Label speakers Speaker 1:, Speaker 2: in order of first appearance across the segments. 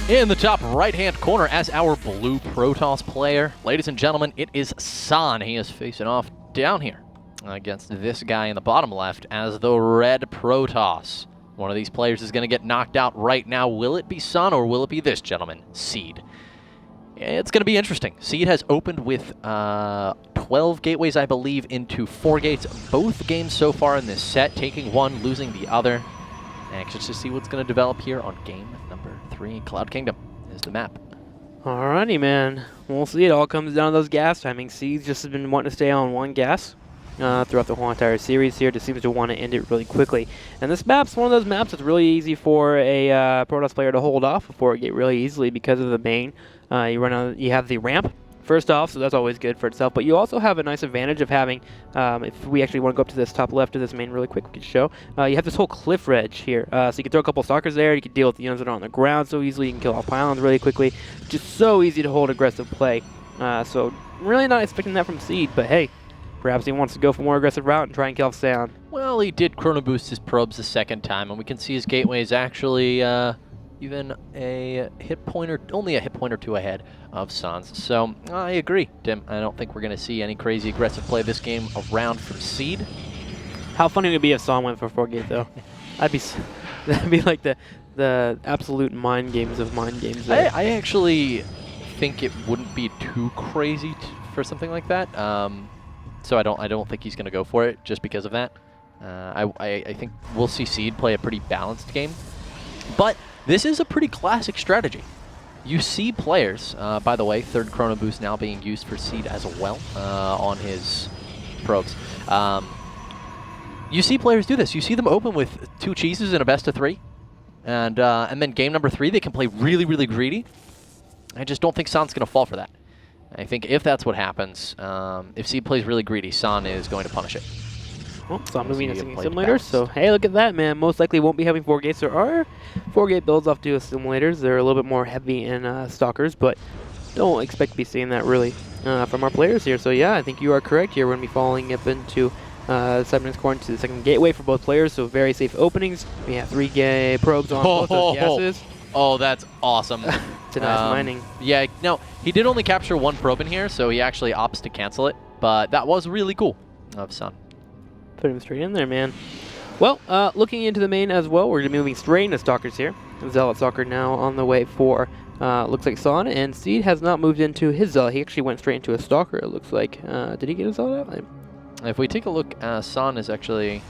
Speaker 1: In the top right-hand corner as our blue Protoss player, ladies and gentlemen, it is San. He is facing off down here against this guy in the bottom left as the red Protoss. One of these players is going to get knocked out right now. Will it be San or will it be this gentleman, Seed? It's going to be interesting. Seed has opened with 12 gateways, I believe, into 4 gates. Both games so far in this set, taking one, losing the other. Anxious to see what's going to develop here on game number 3. Cloud Kingdom is the map.
Speaker 2: Alrighty, man. We'll see. It all comes down to those gas timings. Seed's just been wanting to stay on one gas throughout the whole entire series here. Just seems to want to end it really quickly. And this map's one of those maps that's really easy for a Protoss player to hold off before it get really easily because of the main. You have the ramp first off, so that's always good for itself. But you also have a nice advantage of having, if we actually want to go up to this top left of this main really quick, we can show. You have this whole cliff edge here. So you can throw a couple stalkers there. You can deal with the units that are on the ground so easily. You can kill off pylons really quickly. Just so easy to hold aggressive play. So really not expecting that from Seed, but hey, perhaps he wants to go for more aggressive route and try and kill off San.
Speaker 1: Well, he did chrono boost his probes the second time, and we can see his gateway is actually even a hit point or only a hit point or two ahead of San's. So I agree, Tim. I don't think we're going to see any crazy aggressive play this game around from Seed.
Speaker 2: How funny would it be if San went for 4 gate though? That'd be like the absolute mind games of mind games.
Speaker 1: I actually think it wouldn't be too crazy for something like that. So I don't think he's going to go for it just because of that. I think we'll see Seed play a pretty balanced game, but this is a pretty classic strategy. You see players, by the way, third chrono boost now being used for Seed as well on his probes. You see players do this. You see them open with 2 cheeses in a best of 3, and then game number 3 they can play really, really greedy. I just don't think San's going to fall for that. I think if that's what happens, if Seed plays really greedy, San is going to punish it.
Speaker 2: Well, San moving into single simulators, so hey, look at that, man. Most likely won't be having 4 gates. There are 4 gate builds off duo simulators. They're a little bit more heavy in stalkers, but don't expect to be seeing that really from our players here. So yeah, I think you are correct here. We're going to be falling up into 7 minutes core into the second gateway for both players, so very safe openings. We have 3 gay probes on both those gases.
Speaker 1: Oh, that's awesome.
Speaker 2: It's a nice mining.
Speaker 1: Yeah, no, he did only capture 1 probe in here, so he actually opts to cancel it, but that was really cool of San.
Speaker 2: Put him straight in there, man. Well, looking into the main as well, we're going to be moving straight into Stalkers here. Zealot Stalker now on the way for, looks like San, and Seed has not moved into his Zealot. He actually went straight into a Stalker, it looks like. Did he get a Zealot out?
Speaker 1: If we take a look, San is actually...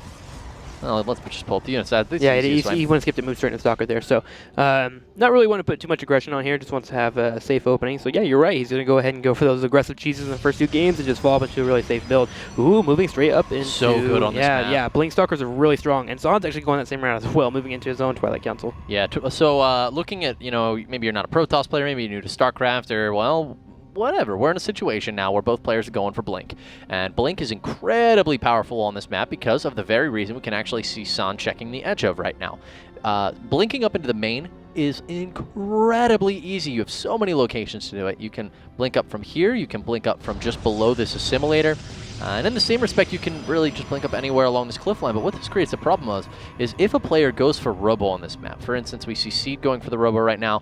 Speaker 1: Oh, let's just pull up the units.
Speaker 2: Yeah, he went to skip to move straight into Stalker there. So, not really want to put too much aggression on here. Just wants to have a safe opening. So, yeah, you're right. He's going to go ahead and go for those aggressive cheeses in the first 2 games and just fall up into a really safe build. Ooh, moving straight up into...
Speaker 1: So good on this map.
Speaker 2: Yeah, Blink Stalkers are really strong. And San's actually going that same route as well, moving into his own Twilight Council.
Speaker 1: Yeah, so looking at, maybe you're not a Protoss player, maybe you're new to StarCraft, or, well... whatever, we're in a situation now where both players are going for Blink. And Blink is incredibly powerful on this map because of the very reason we can actually see San checking the edge of right now. Blinking up into the main is incredibly easy. You have so many locations to do it. You can blink up from here, you can blink up from just below this assimilator. And in the same respect, you can really just blink up anywhere along this cliff line. But what this creates a problem is if a player goes for Robo on this map, for instance, we see Seed going for the Robo right now,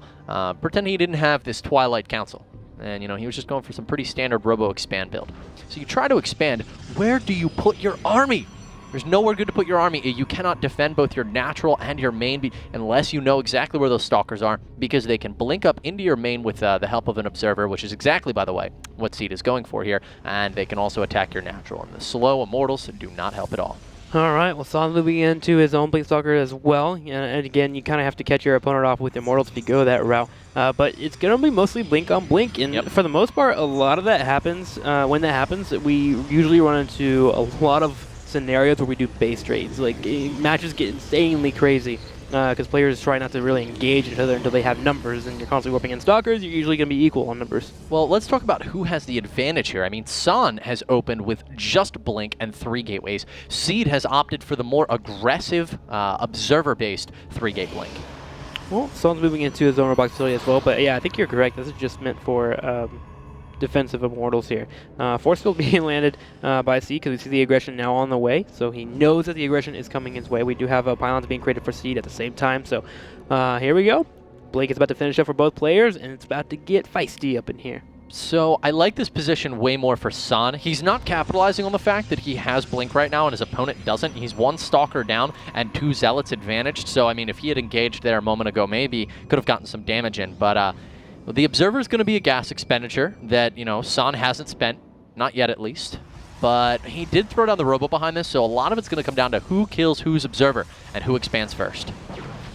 Speaker 1: pretend he didn't have this Twilight Council. And, he was just going for some pretty standard Robo expand build. So you try to expand, where do you put your army? There's nowhere good to put your army. You cannot defend both your natural and your main unless you know exactly where those stalkers are, because they can blink up into your main with the help of an observer, which is exactly, by the way, what Seed is going for here. And they can also attack your natural. And the slow immortals do not help at all.
Speaker 2: Alright, well, San moving into his own Blink Stalker as well. And again, you kind of have to catch your opponent off with Immortals if you go that route. But it's going to be mostly Blink on Blink. And for the most part, a lot of that happens. When that happens, we usually run into a lot of scenarios where we do base trades. Like, matches get insanely crazy. Because players try not to really engage each other until they have numbers, and you're constantly warping in Stalkers, you're usually going to be equal on numbers.
Speaker 1: Well, let's talk about who has the advantage here. I mean, San has opened with just Blink and 3 gateways. Seed has opted for the more aggressive, observer-based 3-gate Blink.
Speaker 2: Well, San's moving into his own Roblox facility as well, but yeah, I think you're correct. This is just meant for defensive Immortals here. Force field being landed by Seed because we see the aggression now on the way, so he knows that the aggression is coming his way. We do have pylons being created for Seed at the same time, so here we go. Blink is about to finish up for both players, and it's about to get feisty up in here.
Speaker 1: So I like this position way more for San. He's not capitalizing on the fact that he has Blink right now and his opponent doesn't. He's 1 Stalker down and 2 Zealots advantaged. So, I mean, if he had engaged there a moment ago, maybe could have gotten some damage in. But the Observer is going to be a gas expenditure that, you know, San hasn't spent, not yet at least. But he did throw down the Robo behind this, so a lot of it's going to come down to who kills whose Observer and who expands first.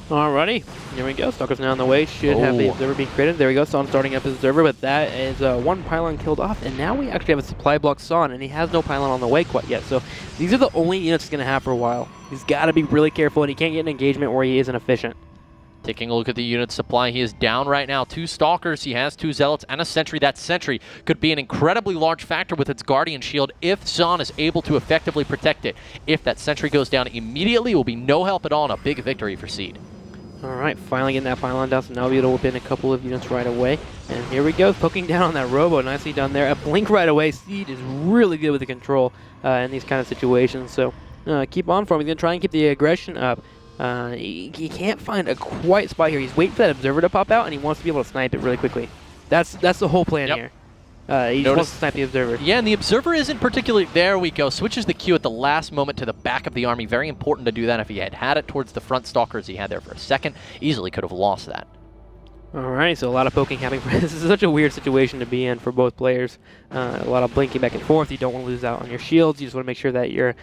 Speaker 2: Alrighty, here we go. Stalker's now on the way. Should have the Observer being created. There we go. San starting up his Observer, but that is 1 pylon killed off. And now we actually have a supply block San, and he has no pylon on the way quite yet. So these are the only units he's going to have for a while. He's got to be really careful, and he can't get an engagement where he isn't efficient.
Speaker 1: Taking a look at the unit supply, he is down right now. 2 Stalkers, he has 2 Zealots, and a Sentry. That Sentry could be an incredibly large factor with its Guardian Shield if San is able to effectively protect it. If that Sentry goes down immediately, it will be no help at all and a big victory for Seed.
Speaker 2: Alright, finally getting that pylon down, so now we'll be able to whip in a couple of units right away. And here we go, poking down on that Robo, nicely done there. A Blink right away. Seed is really good with the control in these kind of situations, so keep on for him. He's going to try and keep the aggression up. He can't find a quiet spot here. He's waiting for that Observer to pop out, and he wants to be able to snipe it really quickly. That's the whole plan here. He just wants to snipe the Observer.
Speaker 1: Yeah, and the Observer isn't particularly... There we go. Switches the Q at the last moment to the back of the army. Very important to do that. If he had had it towards the front Stalkers he had there for a second, easily could have lost that.
Speaker 2: Alright, so a lot of poking happening. This is such a weird situation to be in for both players. A lot of blinking back and forth. You don't want to lose out on your shields. You just want to make sure that you're,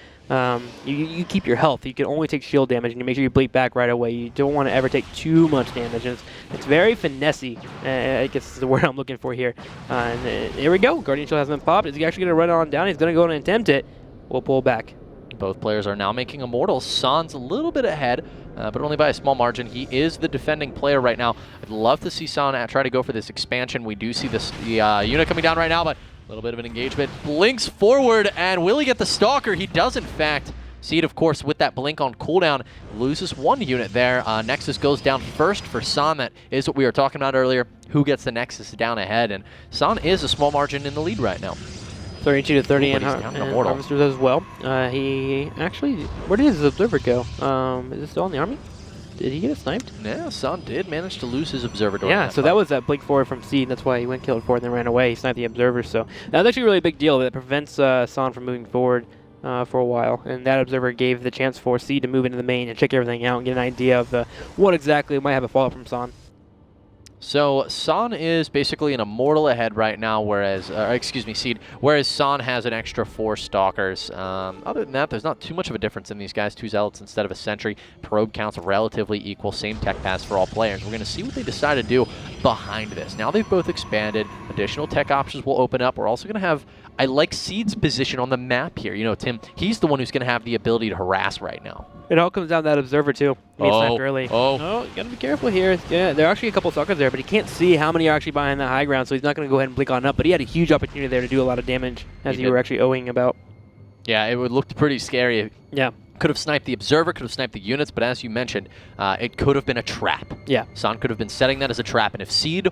Speaker 2: you keep your health. You can only take shield damage, and you make sure you blink back right away. You don't want to ever take too much damage. It's very finessey, I guess is the word I'm looking for here. And here we go. Guardian Shield hasn't been popped. Is he actually going to run on down? He's going to go and attempt it. We'll pull back.
Speaker 1: Both players are now making Immortals. San's a little bit ahead, but only by a small margin. He is the defending player right now. I'd love to see San try to go for this expansion. We do see this unit coming down right now, but a little bit of an engagement. Blinks forward, and will he get the Stalker? He does, in fact. Seed, of course, with that Blink on cooldown, loses 1 unit there. Nexus goes down first for San. That is what we were talking about earlier. Who gets the Nexus down ahead? And San is a small margin in the lead right now.
Speaker 2: 32 to 30 and Harvesters as well. He actually, where did his Observer go? Is it still in the army? Did he get it sniped?
Speaker 1: Yeah, San did manage to lose his Observer during
Speaker 2: that fight. Was that Blink forward from Seed. That's why he went killed for it and then ran away. He sniped the Observer, so that's actually a really big deal. That prevents San from moving forward for a while. And that Observer gave the chance for Seed to move into the main and check everything out and get an idea of what exactly might have a follow-up from San.
Speaker 1: So San is basically an Immortal ahead right now, whereas, Seed, whereas San has an extra 4 Stalkers. Other than that, there's not too much of a difference in these guys. 2 Zealots instead of a Sentry. Probe counts relatively equal, same tech pass for all players. We're going to see what they decide to do behind this. Now they've both expanded. Additional tech options will open up. We're also going to have, I like Seed's position on the map here. You know, Tim, he's the one who's going to have the ability to harass right now.
Speaker 2: It all comes down to that Observer, too. He gets sniped early.
Speaker 1: Oh,
Speaker 2: you gotta be careful here. Yeah, there are actually a couple of Stalkers there, but he can't see how many are actually behind the high ground, so he's not going to go ahead and blink on up. But he had a huge opportunity there to do a lot of damage, as you were actually owing about.
Speaker 1: Yeah, it would look pretty scary.
Speaker 2: Yeah.
Speaker 1: Could have sniped the Observer, could have sniped the units, but as you mentioned, it could have been a trap.
Speaker 2: Yeah.
Speaker 1: San could have been setting that as a trap, and if Seed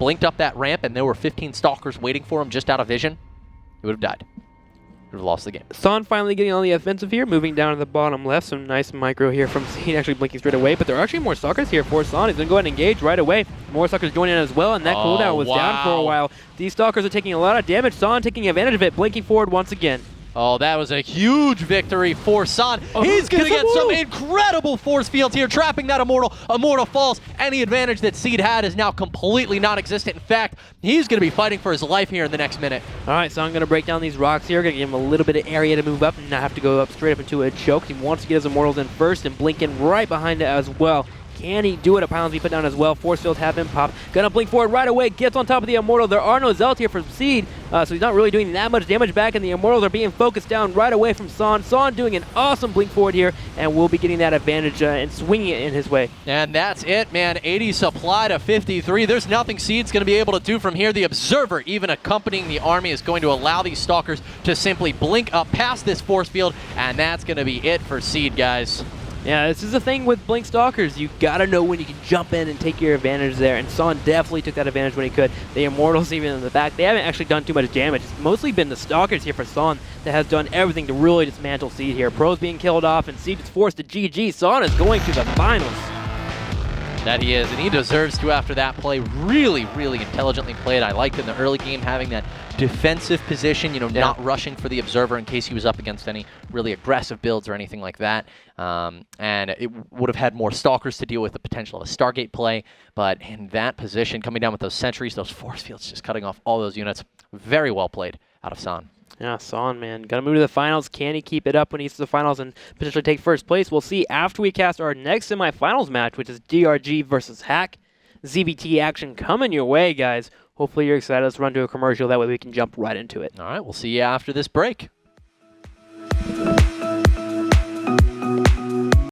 Speaker 1: blinked up that ramp and there were 15 Stalkers waiting for him just out of vision, he would have died. Would have lost the game.
Speaker 2: San finally getting on the offensive here, moving down to the bottom left. Some nice micro here from Seed, actually blinking straight away, but there are actually more Stalkers here for San. He's going to go ahead and engage right away. More Stalkers join in as well, and that cooldown was down for a while. These Stalkers are taking a lot of damage. San taking advantage of it, blinking forward once again.
Speaker 1: Oh, that was a huge victory for San. He's going to get some incredible force fields here, trapping that Immortal. Immortal falls. Any advantage that Seed had is now completely non-existent. In fact, he's going to be fighting for his life here in the next minute.
Speaker 2: All right, so I'm going to break down these rocks here. Going to give him a little bit of area to move up and not have to go up straight up into a choke. He wants to get his Immortals in first and blink in right behind it as well. Can he do it? A pylons be put down as well. Force fields have been popped. Gonna blink forward right away. Gets on top of the Immortal. There are no Zealots here from Seed, so he's not really doing that much damage back, and the Immortals are being focused down right away from San. San doing an awesome blink forward here, and we'll be getting that advantage and swinging it in his way.
Speaker 1: And that's it, man. 80 supply to 53. There's nothing Seed's going to be able to do from here. The Observer, even accompanying the army, is going to allow these Stalkers to simply blink up past this force field, and that's going to be it for Seed, guys.
Speaker 2: Yeah, this is the thing with Blink Stalkers. You gotta know when you can jump in and take your advantage there, and San definitely took that advantage when he could. The Immortals even in the back, they haven't actually done too much damage. It's mostly been the Stalkers here for San that has done everything to really dismantle Seed here. Pros being killed off, and Seed is forced to GG. San is going to the finals.
Speaker 1: That he is, and he deserves to after that play. Really, really intelligently played. I liked in the early game having that defensive position, not rushing for the observer in case he was up against any really aggressive builds or anything like that. And it would have had more stalkers to deal with the potential of a Stargate play, but in that position, coming down with those sentries, those force fields, just cutting off all those units. Very well played out of San.
Speaker 2: Yeah, Son, man. Got to move to the finals. Can he keep it up when he gets to the finals and potentially take first place? We'll see after we cast our next semifinals match, which is DRG versus Hack. ZBT action coming your way, guys. Hopefully you're excited. Let's run to a commercial. That way we can jump right into it.
Speaker 1: All right, we'll see you after this break.